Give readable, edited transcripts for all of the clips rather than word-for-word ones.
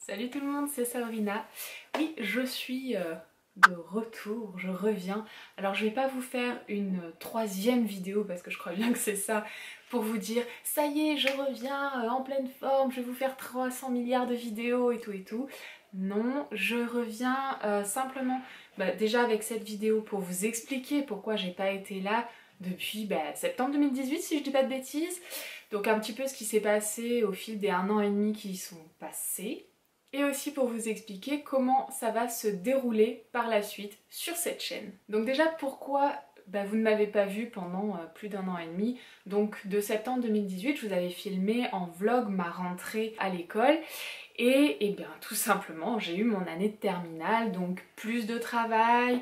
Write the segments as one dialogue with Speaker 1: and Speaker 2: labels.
Speaker 1: Salut tout le monde, c'est Sabrina. Oui, je suis de retour, je reviens. Alors je vais pas vous faire une troisième vidéo parce que je crois bien que c'est ça pour vous dire ça y est, je reviens en pleine forme, je vais vous faire 300 milliards de vidéos et tout et tout. Non, je reviens simplement déjà avec cette vidéo pour vous expliquer pourquoi j'ai pas été là depuis septembre 2018 si je dis pas de bêtises. Donc un petit peu ce qui s'est passé au fil des 1 an et demi qui sont passés. Et aussi pour vous expliquer comment ça va se dérouler par la suite sur cette chaîne. Donc déjà pourquoi vous ne m'avez pas vu pendant plus d'1 an et demi. Donc de septembre 2018 je vous avais filmé en vlog ma rentrée à l'école. Et bien tout simplement j'ai eu mon année de terminale, donc plus de travail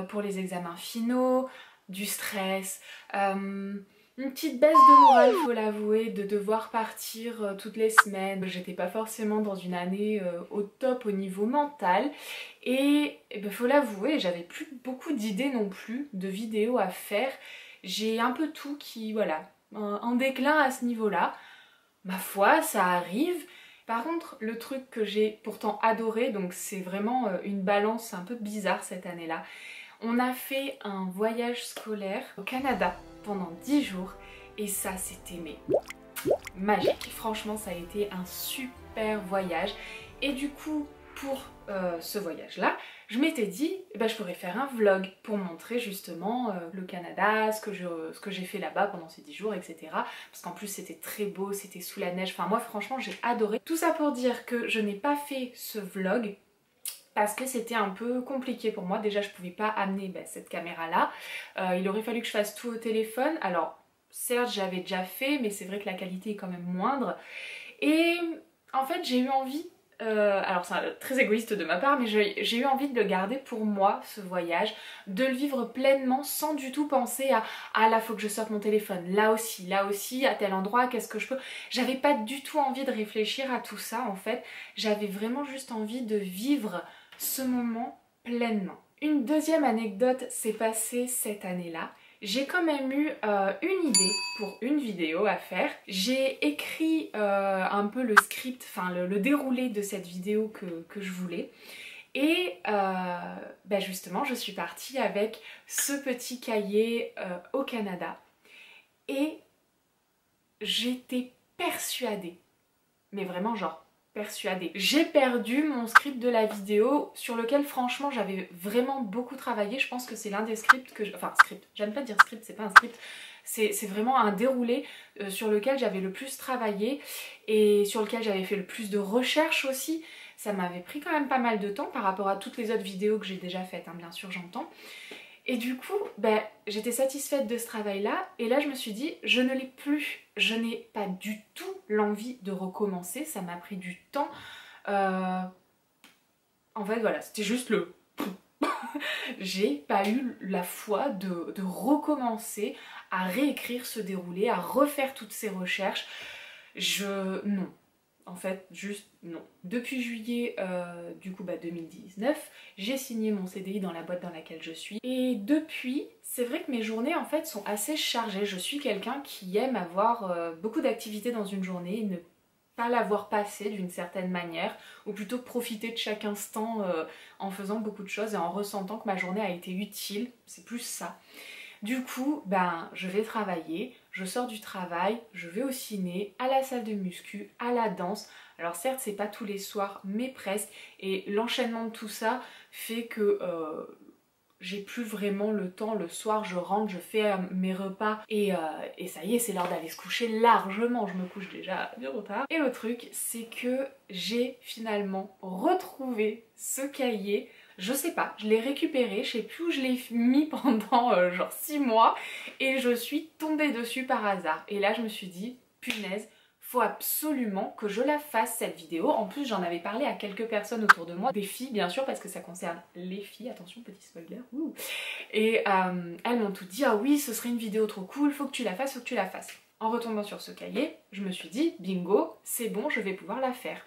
Speaker 1: pour les examens finaux, du stress, une petite baisse de morale, faut l'avouer, de devoir partir toutes les semaines. J'étais pas forcément dans une année au top au niveau mental. Et faut l'avouer, j'avais plus beaucoup d'idées non plus, de vidéos à faire. J'ai un peu tout qui, voilà, en déclin à ce niveau-là. Ma foi, ça arrive. Par contre, le truc que j'ai pourtant adoré, donc c'est vraiment une balance un peu bizarre cette année-là. On a fait un voyage scolaire au Canada pendant 10 jours et ça c'était magique. Franchement ça a été un super voyage et du coup pour ce voyage là je m'étais dit je pourrais faire un vlog pour montrer justement le Canada, ce que j'ai fait là-bas pendant ces 10 jours, etc. Parce qu'en plus c'était très beau, c'était sous la neige, enfin moi franchement j'ai adoré. Tout ça pour dire que je n'ai pas fait ce vlog parce que c'était un peu compliqué pour moi. Déjà je pouvais pas amener cette caméra là, il aurait fallu que je fasse tout au téléphone. Alors certes j'avais déjà fait mais c'est vrai que la qualité est quand même moindre et en fait j'ai eu envie, alors c'est très égoïste de ma part mais j'ai eu envie de le garder pour moi ce voyage, de le vivre pleinement sans du tout penser à ah là faut que je sorte mon téléphone, là aussi, à tel endroit, qu'est-ce que je peux... J'avais pas du tout envie de réfléchir à tout ça en fait, j'avais vraiment juste envie de vivre ce moment pleinement. Une deuxième anecdote s'est passée cette année-là. J'ai quand même eu une idée pour une vidéo à faire. J'ai écrit un peu le script, enfin le déroulé de cette vidéo que je voulais. Et justement, je suis partie avec ce petit cahier au Canada. Et j'étais persuadée, mais vraiment genre persuadée. J'ai perdu mon script de la vidéo sur lequel franchement j'avais vraiment beaucoup travaillé. Je pense que c'est l'un des scripts que... Enfin script, j'aime pas dire script, c'est pas un script. C'est vraiment un déroulé sur lequel j'avais le plus travaillé et sur lequel j'avais fait le plus de recherches aussi. Ça m'avait pris quand même pas mal de temps par rapport à toutes les autres vidéos que j'ai déjà faites, hein, bien sûr j'entends. Et du coup, j'étais satisfaite de ce travail-là et là je me suis dit, je ne l'ai plus. Je n'ai pas du tout l'envie de recommencer, ça m'a pris du temps. En fait voilà, c'était juste le... J'ai pas eu la foi de recommencer à réécrire ce déroulé, à refaire toutes ces recherches. Non. En fait, juste non. Depuis juillet 2019, j'ai signé mon CDI dans la boîte dans laquelle je suis. Et depuis, c'est vrai que mes journées en fait sont assez chargées. Je suis quelqu'un qui aime avoir beaucoup d'activités dans une journée et ne pas l'avoir passé d'une certaine manière, ou plutôt profiter de chaque instant en faisant beaucoup de choses et en ressentant que ma journée a été utile. C'est plus ça. Du coup, je vais travailler, je sors du travail, je vais au ciné, à la salle de muscu, à la danse. Alors certes, c'est pas tous les soirs, mais presque. Et l'enchaînement de tout ça fait que j'ai plus vraiment le temps. Le soir, je rentre, je fais mes repas et ça y est, c'est l'heure d'aller se coucher largement. Je me couche déjà bien trop tard. Et le truc, c'est que j'ai finalement retrouvé ce cahier. Je sais pas, je l'ai récupéré, je sais plus où je l'ai mis pendant genre 6 mois et je suis tombée dessus par hasard. Et là je me suis dit, punaise, faut absolument que je la fasse cette vidéo. En plus j'en avais parlé à quelques personnes autour de moi, des filles bien sûr parce que ça concerne les filles, attention petit spoiler. Ouh. Et elles m'ont tout dit, ah oui ce serait une vidéo trop cool, faut que tu la fasses, faut que tu la fasses. En retombant sur ce cahier, je me suis dit, bingo, c'est bon, je vais pouvoir la faire.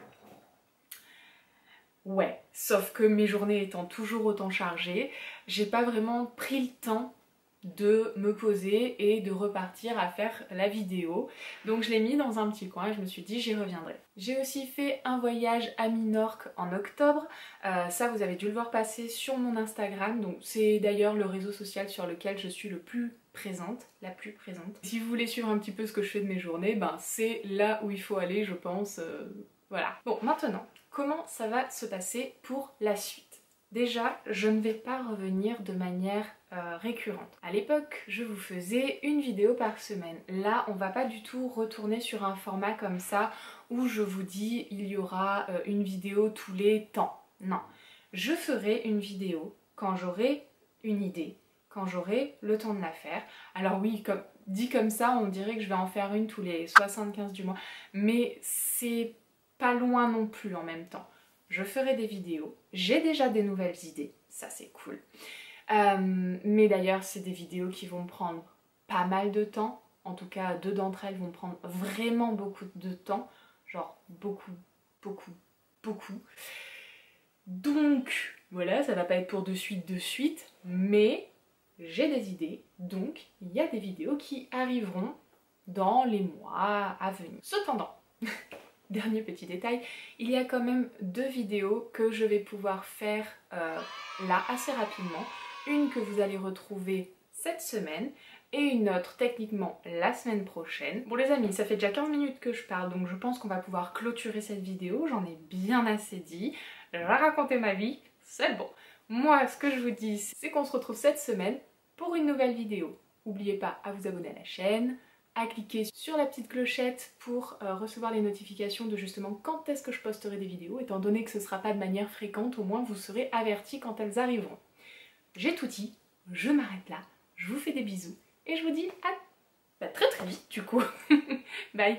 Speaker 1: Ouais, sauf que mes journées étant toujours autant chargées, j'ai pas vraiment pris le temps de me poser et de repartir à faire la vidéo. Donc je l'ai mis dans un petit coin et je me suis dit j'y reviendrai. J'ai aussi fait un voyage à Minorque en octobre. Ça vous avez dû le voir passer sur mon Instagram. Donc c'est d'ailleurs le réseau social sur lequel je suis le plus présente, la plus présente. Si vous voulez suivre un petit peu ce que je fais de mes journées, ben c'est là où il faut aller je pense. Voilà. Bon maintenant, comment ça va se passer pour la suite? Déjà, je ne vais pas revenir de manière récurrente. À l'époque, je vous faisais une vidéo par semaine. Là, on va pas du tout retourner sur un format comme ça où je vous dis il y aura une vidéo tous les temps. Non, je ferai une vidéo quand j'aurai une idée, quand j'aurai le temps de la faire. Alors oui, dit comme ça, on dirait que je vais en faire une tous les 75 du mois, mais c'est pas loin non plus en même temps. Je ferai des vidéos, j'ai déjà des nouvelles idées, ça c'est cool. Mais d'ailleurs c'est des vidéos qui vont prendre pas mal de temps, en tout cas 2 d'entre elles vont prendre vraiment beaucoup de temps, genre beaucoup. Donc voilà, ça va pas être pour de suite, mais j'ai des idées, donc il y a des vidéos qui arriveront dans les mois à venir. Cependant, dernier petit détail, il y a quand même 2 vidéos que je vais pouvoir faire là assez rapidement. Une que vous allez retrouver cette semaine et une autre techniquement la semaine prochaine. Bon les amis, ça fait déjà 15 minutes que je parle donc je pense qu'on va pouvoir clôturer cette vidéo. J'en ai bien assez dit, j'ai raconté ma vie, c'est bon. Moi ce que je vous dis c'est qu'on se retrouve cette semaine pour une nouvelle vidéo. N'oubliez pas à vous abonner à la chaîne, à cliquer sur la petite clochette pour recevoir les notifications de justement quand est-ce que je posterai des vidéos, étant donné que ce ne sera pas de manière fréquente, au moins vous serez avertis quand elles arriveront. J'ai tout dit, je m'arrête là, je vous fais des bisous et je vous dis à très vite du coup. Bye.